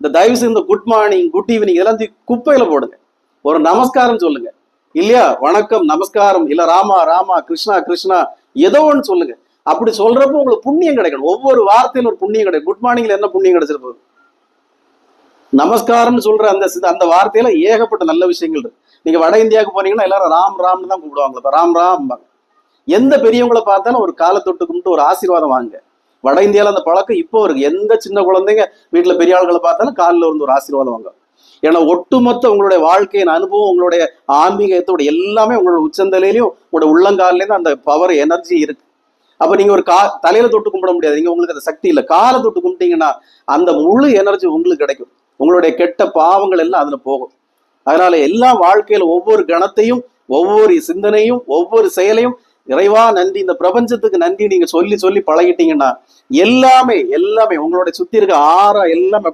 இந்த தயவு செய்து இந்த குட் மார்னிங், குட் ஈவினிங் இதெல்லாம் குப்பையில போடுங்க. ஒரு நமஸ்காரம் சொல்லுங்க இல்லையா, வணக்கம் நமஸ்காரம், இல்ல ராமா ராமா, கிருஷ்ணா கிருஷ்ணா, ஏதோ ஒன்று சொல்லுங்க. அப்படி சொல்றப்போ உங்களுக்கு புண்ணியம் கிடைக்கணும். ஒவ்வொரு வார்த்தையில ஒரு புண்ணியம் கிடைக்கும். குட் மார்னிங்ல என்ன புண்ணியம் கிடைச்சிருப்போம்? நமஸ்காரம்னு சொல்ற அந்த வார்த்தையில ஏகப்பட்ட நல்ல விஷயங்கள் இருக்கு. நீங்க வட இந்தியாவுக்கு போனீங்கன்னா எல்லாரும் ராம் ராம்னு தான் கூப்பிடுவாங்க. ராம் ராம். எந்த பெரியவங்களை பார்த்தாலும் ஒரு காலை தொட்டு கும்பிட்டு ஒரு ஆசீர்வாதம் வாங்க. வட இந்தியால அந்த பழக்கம் இப்போ இருக்கு. எந்த சின்ன குழந்தைங்க வீட்டுல பெரிய ஆளுகளை பார்த்தாலும் காலில் இருந்து ஒரு ஆசீர்வாதம் வாங்க. ஏன்னா ஒட்டுமொத்த உங்களுடைய வாழ்க்கையின் அனுபவம், உங்களுடைய ஆன்மீகத்தோட எல்லாமே உங்களோட உச்சந்தலையிலையும் உங்களோட உள்ளங்காலிலேயும் அந்த பவர் எனர்ஜி இருக்கு. அப்ப நீங்க ஒரு தலையில தொட்டு கும்பிட முடியாது. நீங்க உங்களுக்கு அந்த சக்தி இல்லை. காலை தொட்டு கும்பிட்டீங்கன்னா அந்த முழு எனர்ஜி உங்களுக்கு கிடைக்கும். உங்களுடைய கெட்ட பாவங்கள் எல்லாம் அதுல போகும். அதனால எல்லா வாழ்க்கையில ஒவ்வொரு கணத்தையும், ஒவ்வொரு சிந்தனையும், ஒவ்வொரு செயலையும் இறைவா நன்றி, இந்த பிரபஞ்சத்துக்கு நன்றி நீங்க சொல்லி சொல்லி பழகிட்டீங்கன்னா எல்லாமே எல்லாமே உங்களுடைய சுத்தி இருக்க ஆறா எல்லாமே